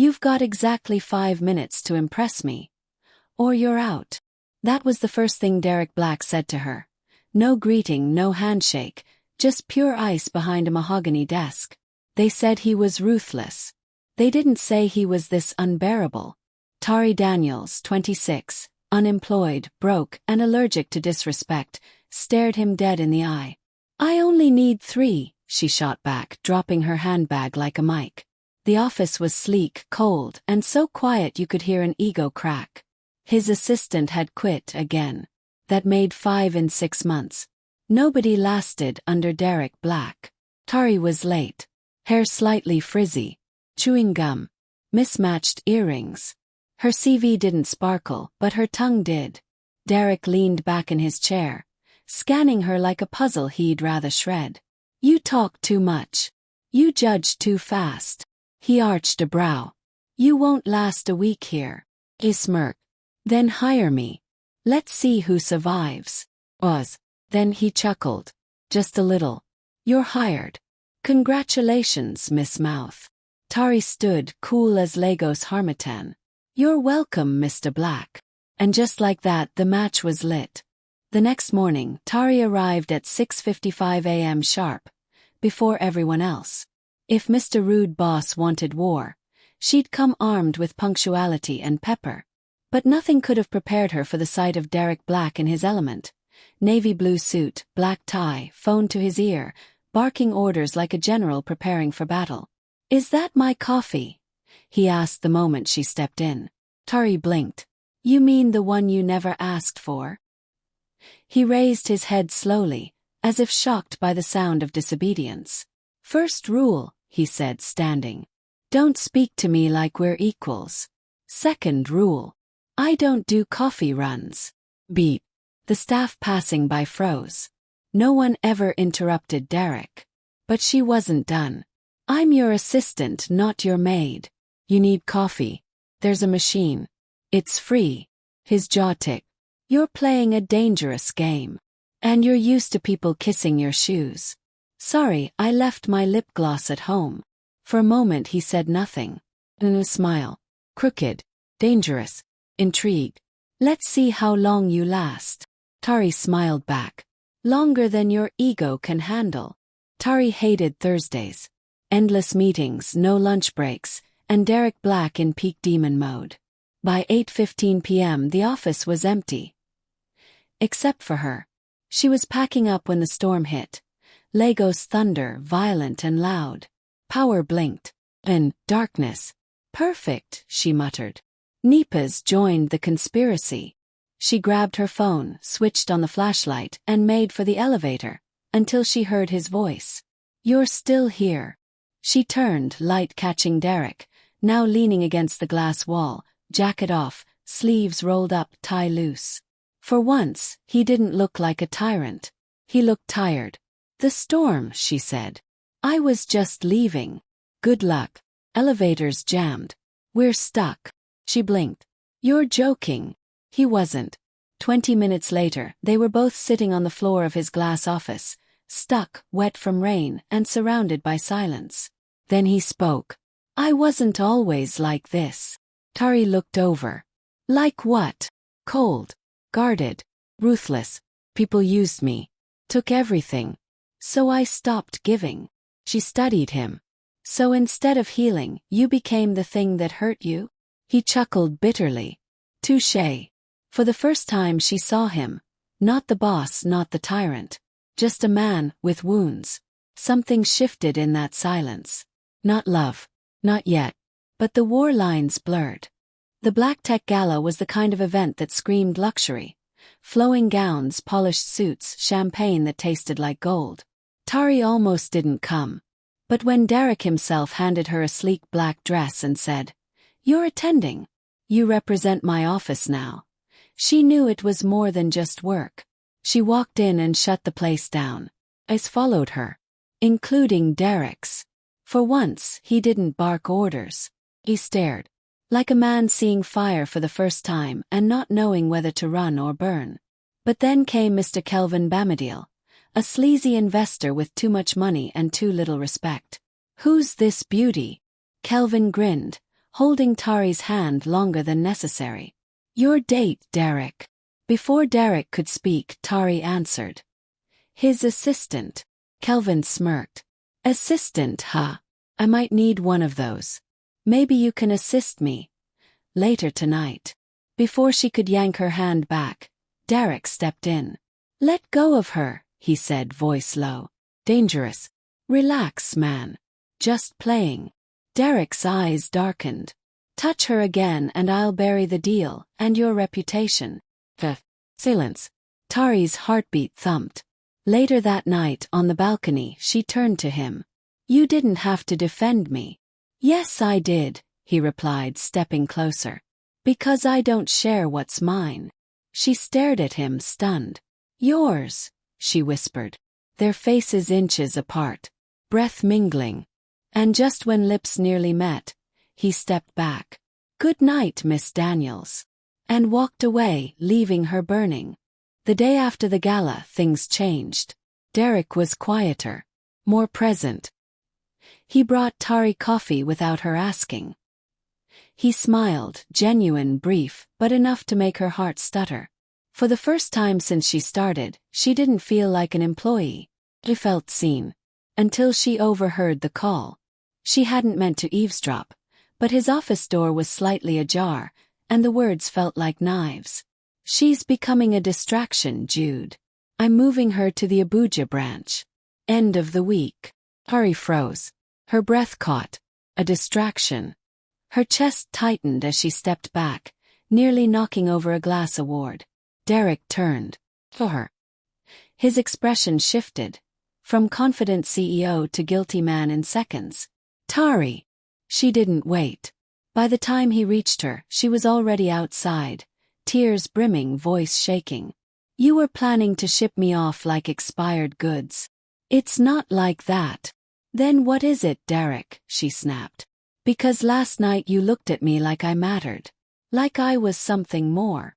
You've got exactly 5 minutes to impress me. Or you're out. That was the first thing Derek Black said to her. No greeting, no handshake, just pure ice behind a mahogany desk. They said he was ruthless. They didn't say he was this unbearable. Tari Daniels, 26, unemployed, broke, and allergic to disrespect, stared him dead in the eye. I only need 3, she shot back, dropping her handbag like a mic. The office was sleek, cold, and so quiet you could hear an ego crack. His assistant had quit again. That made 5 in 6 months. Nobody lasted under Derek Black. Tari was late. Hair slightly frizzy. Chewing gum. Mismatched earrings. Her CV didn't sparkle, but her tongue did. Derek leaned back in his chair, scanning her like a puzzle he'd rather shred. You talk too much. You judge too fast. He arched a brow. You won't last a week here. He smirked. Then hire me. Let's see who survives. Then he chuckled. Just a little. You're hired. Congratulations, Miss Mouth. Tari stood, cool as Lagos harmattan. You're welcome, Mr. Black. And just like that, the match was lit. The next morning, Tari arrived at 6:55 a.m. sharp, before everyone else. If Mr. Rude Boss wanted war, she'd come armed with punctuality and pepper. But nothing could have prepared her for the sight of Derek Black in his element. Navy blue suit, black tie, phone to his ear, barking orders like a general preparing for battle. Is that my coffee? He asked the moment she stepped in. Tari blinked. You mean the one you never asked for? He raised his head slowly, as if shocked by the sound of disobedience. First rule, he said, standing. Don't speak to me like we're equals. Second rule. I don't do coffee runs. Beep. The staff passing by froze. No one ever interrupted Derek. But she wasn't done. I'm your assistant, not your maid. You need coffee. There's a machine. It's free. His jaw ticked. You're playing a dangerous game. And you're used to people kissing your shoes. Sorry, I left my lip gloss at home. For a moment he said nothing. Then a smile. Crooked. Dangerous. Intrigued. Let's see how long you last. Tari smiled back. Longer than your ego can handle. Tari hated Thursdays. Endless meetings, no lunch breaks, and Derek Black in peak demon mode. By 8:15 p.m. the office was empty. Except for her. She was packing up when the storm hit. Lagos thunder, violent and loud. Power blinked. And darkness. Perfect, she muttered. Nipas joined the conspiracy. She grabbed her phone, switched on the flashlight, and made for the elevator, until she heard his voice. You're still here. She turned, light catching Derek, now leaning against the glass wall, jacket off, sleeves rolled up, tie loose. For once, he didn't look like a tyrant. He looked tired. The storm, she said. I was just leaving. Good luck. Elevators jammed. We're stuck. She blinked. You're joking. He wasn't. 20 minutes later, they were both sitting on the floor of his glass office, stuck, wet from rain, and surrounded by silence. Then he spoke. I wasn't always like this. Tari looked over. Like what? Cold. Guarded. Ruthless. People used me. Took everything. So I stopped giving. She studied him. So instead of healing, you became the thing that hurt you? He chuckled bitterly. Touché. For the first time she saw him. Not the boss, not the tyrant. Just a man, with wounds. Something shifted in that silence. Not love. Not yet. But the war lines blurred. The Black Tech Gala was the kind of event that screamed luxury. Flowing gowns, polished suits, champagne that tasted like gold. Tari almost didn't come. But when Derek himself handed her a sleek black dress and said, You're attending. You represent my office now. She knew it was more than just work. She walked in and shut the place down. Eyes followed her. Including Derek's. For once, he didn't bark orders. He stared. Like a man seeing fire for the first time and not knowing whether to run or burn. But then came Mr. Kelvin Bamadil. A sleazy investor with too much money and too little respect. Who's this beauty? Kelvin grinned. holding Tari's hand longer than necessary. Your date, Derek. Before Derek could speak, Tari answered. His assistant. Kelvin smirked. Assistant, huh? I might need one of those. Maybe you can assist me. Later tonight. Before she could yank her hand back, Derek stepped in. Let go of her, he said, voice low. Dangerous. Relax, man. Just playing. Derek's eyes darkened. Touch her again and I'll bury the deal and your reputation. Silence. Tari's heartbeat thumped. Later that night on the balcony she turned to him. You didn't have to defend me. Yes, I did, he replied, stepping closer. Because I don't share what's mine. She stared at him, stunned. Yours, she whispered. Their faces inches apart, breath mingling. And just when lips nearly met, he stepped back. Good night, Miss Daniels. And walked away, leaving her burning. The day after the gala, things changed. Derek was quieter, more present. He brought Tari coffee without her asking. He smiled, genuine, brief, but enough to make her heart stutter. For the first time since she started, she didn't feel like an employee. She felt seen. Until she overheard the call. She hadn't meant to eavesdrop, but his office door was slightly ajar, and the words felt like knives. She's becoming a distraction, Jude. I'm moving her to the Abuja branch. End of the week. Tari froze. Her breath caught. A distraction. Her chest tightened as she stepped back, nearly knocking over a glass award. Derek turned to her. His expression shifted, from confident CEO to guilty man in seconds. Tari. She didn't wait. By the time he reached her, she was already outside, tears brimming, voice shaking. You were planning to ship me off like expired goods. It's not like that. Then what is it, Derek? She snapped. Because last night you looked at me like I mattered. Like I was something more.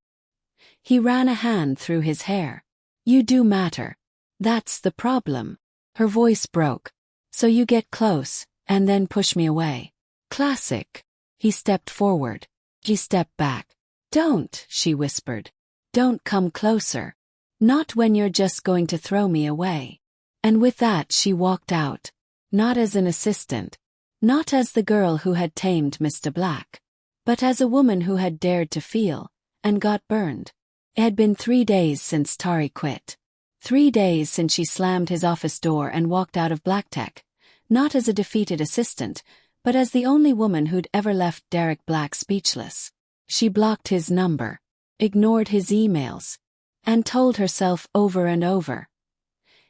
He ran a hand through his hair. You do matter. That's the problem. Her voice broke. So you get close, and then push me away. Classic. He stepped forward. She stepped back. Don't, she whispered. Don't come closer. Not when you're just going to throw me away. And with that she walked out. Not as an assistant. Not as the girl who had tamed Mr. Black. But as a woman who had dared to feel, and got burned. It had been 3 days since Tari quit. 3 days since she slammed his office door and walked out of Black Tech. Not as a defeated assistant, but as the only woman who'd ever left Derek Black speechless. She blocked his number, ignored his emails, and told herself over and over.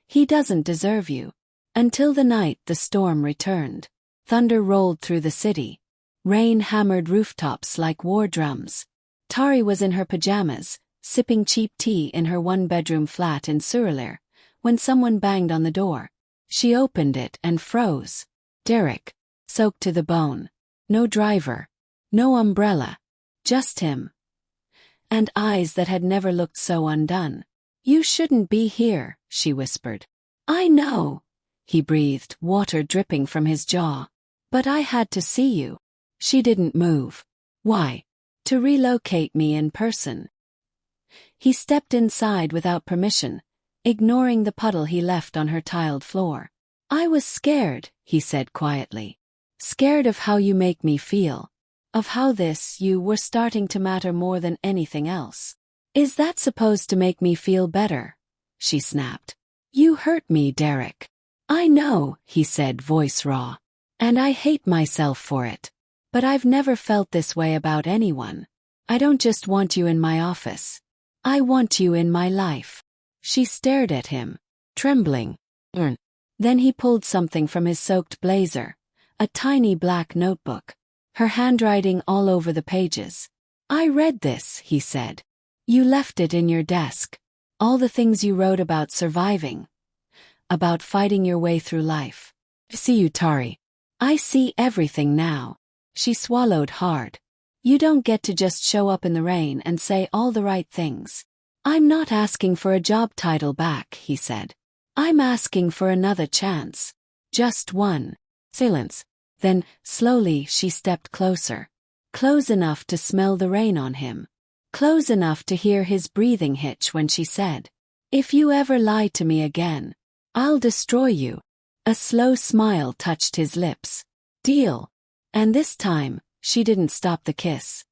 He doesn't deserve you. Until the night the storm returned. Thunder rolled through the city. Rain hammered rooftops like war drums. Tari was in her pajamas, sipping cheap tea in her one-bedroom flat in Surulere, when someone banged on the door. She opened it and froze. Derek, soaked to the bone. No driver. No umbrella. Just him. And eyes that had never looked so undone. You shouldn't be here, she whispered. I know, he breathed, water dripping from his jaw. But I had to see you. She didn't move. Why? To relocate me in person. He stepped inside without permission, ignoring the puddle he left on her tiled floor. I was scared, he said quietly. Scared of how you make me feel. Of how you were starting to matter more than anything else. Is that supposed to make me feel better? She snapped. You hurt me, Derek. I know, he said, voice raw. And I hate myself for it. But I've never felt this way about anyone. I don't just want you in my office. I want you in my life. She stared at him, trembling. Then he pulled something from his soaked blazer, a tiny black notebook, her handwriting all over the pages. I read this, he said. You left it in your desk. All the things you wrote about surviving. About fighting your way through life. I see you, Tari. I see everything now. She swallowed hard. You don't get to just show up in the rain and say all the right things. I'm not asking for a job title back, he said. I'm asking for another chance. Just one. Silence. Then, slowly, she stepped closer. Close enough to smell the rain on him. Close enough to hear his breathing hitch when she said, "If you ever lie to me again, I'll destroy you." A slow smile touched his lips. Deal. And this time, she didn't stop the kiss.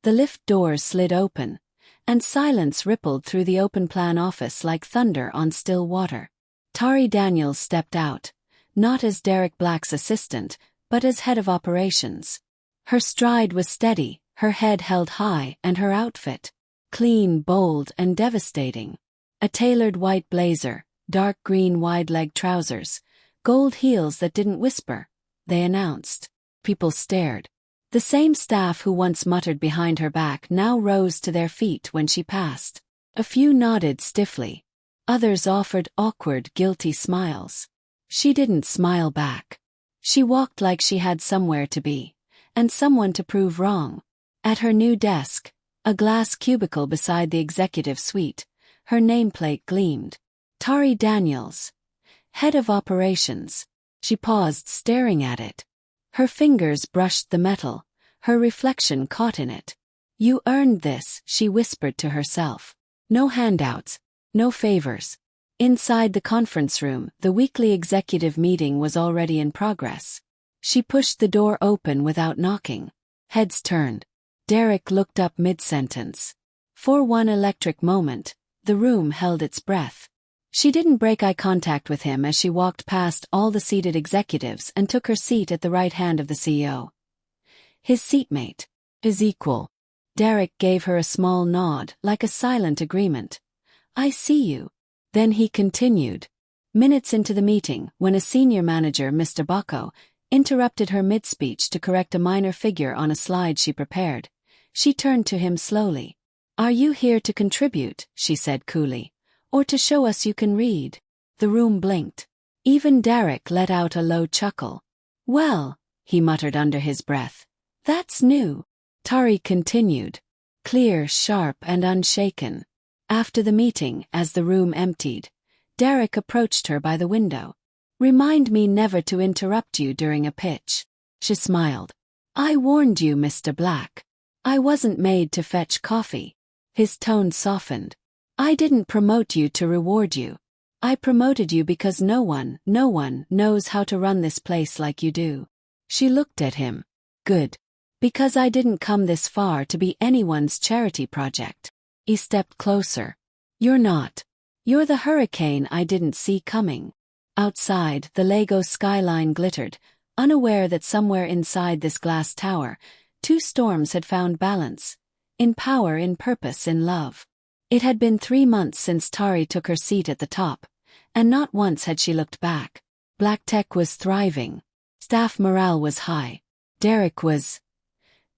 The lift doors slid open, and silence rippled through the open-plan office like thunder on still water. Tari Daniels stepped out, not as Derek Black's assistant, but as head of operations. Her stride was steady, her head held high, and her outfit, clean, bold, and devastating. A tailored white blazer, dark green wide-leg trousers, gold heels that didn't whisper, they announced. People stared. The same staff who once muttered behind her back now rose to their feet when she passed. A few nodded stiffly. Others offered awkward, guilty smiles. She didn't smile back. She walked like she had somewhere to be, and someone to prove wrong. At her new desk, a glass cubicle beside the executive suite, her nameplate gleamed. Tari Daniels, head of operations. She paused, staring at it. Her fingers brushed the metal, her reflection caught in it. "You earned this," she whispered to herself. No handouts, no favors. Inside the conference room, the weekly executive meeting was already in progress. She pushed the door open without knocking. Heads turned. Derek looked up mid-sentence. For one electric moment, the room held its breath. She didn't break eye contact with him as she walked past all the seated executives and took her seat at the right hand of the CEO. His seatmate. His equal. Derek gave her a small nod, like a silent agreement. "I see you." Then he continued. Minutes into the meeting, when a senior manager, Mr. Bacco, interrupted her mid-speech to correct a minor figure on a slide she prepared, she turned to him slowly. "Are you here to contribute," she said coolly, "or to show us you can read?" The room blinked. Even Derek let out a low chuckle. "Well," he muttered under his breath, "that's new." Tari continued, clear, sharp, and unshaken. After the meeting, as the room emptied, Derek approached her by the window. "Remind me never to interrupt you during a pitch." She smiled. "I warned you, Mr. Black. I wasn't made to fetch coffee." His tone softened. "I didn't promote you to reward you. I promoted you because no one knows how to run this place like you do." She looked at him. "Good. Because I didn't come this far to be anyone's charity project." He stepped closer. "You're not. You're the hurricane I didn't see coming." Outside, the Lagos skyline glittered, unaware that somewhere inside this glass tower, two storms had found balance. In power, in purpose, in love. It had been 3 months since Tari took her seat at the top, and not once had she looked back. Black Tech was thriving. Staff morale was high. Derek was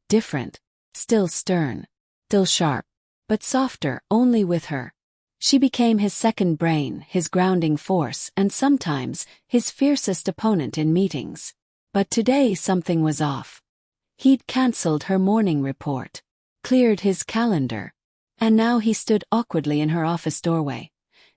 different. Still stern. Still sharp. But softer, only with her. She became his second brain, his grounding force, and sometimes, his fiercest opponent in meetings. But today something was off. He'd cancelled her morning report. Cleared his calendar. And now he stood awkwardly in her office doorway.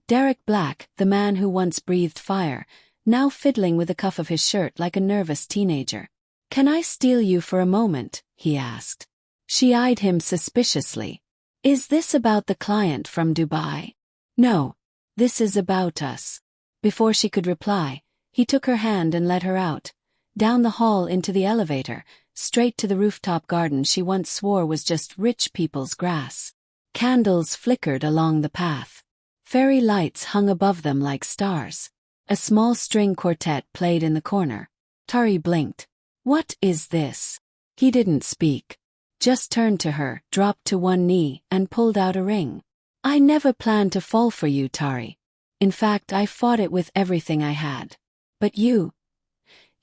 Derek Black, the man who once breathed fire, now fiddling with the cuff of his shirt like a nervous teenager. "Can I steal you for a moment?" he asked. She eyed him suspiciously. "Is this about the client from Dubai?" "No. This is about us." Before she could reply, he took her hand and led her out, down the hall into the elevator, straight to the rooftop garden she once swore was just rich people's grass. Candles flickered along the path. Fairy lights hung above them like stars. A small string quartet played in the corner. Tari blinked. "What is this?" He didn't speak. Just turned to her, dropped to one knee, and pulled out a ring. "I never planned to fall for you, Tari. In fact, I fought it with everything I had. But you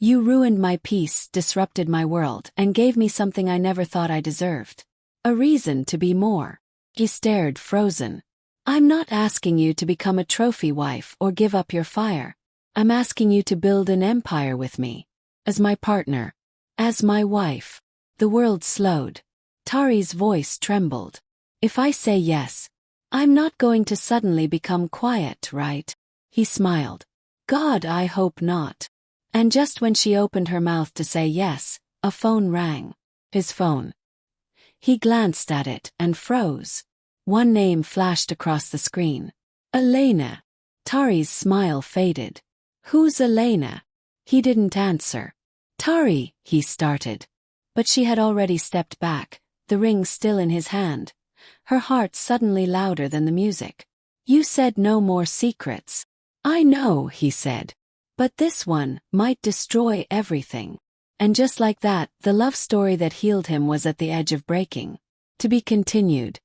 ruined my peace, disrupted my world, and gave me something I never thought I deserved. A reason to be more." He stared, frozen. "I'm not asking you to become a trophy wife or give up your fire. I'm asking you to build an empire with me. As my partner. As my wife." The world slowed. Tari's voice trembled. "If I say yes, I'm not going to suddenly become quiet, right?" He smiled. "God, I hope not." And just when she opened her mouth to say yes, a phone rang. His phone. He glanced at it and froze. One name flashed across the screen. Elena. Tari's smile faded. Who's Elena? He didn't answer. Tari, he started. But she had already stepped back, the ring still in his hand. Her heart suddenly louder than the music. You said no more secrets. I know, he said. But this one might destroy everything. And just like that, the love story that healed him was at the edge of breaking. To be continued.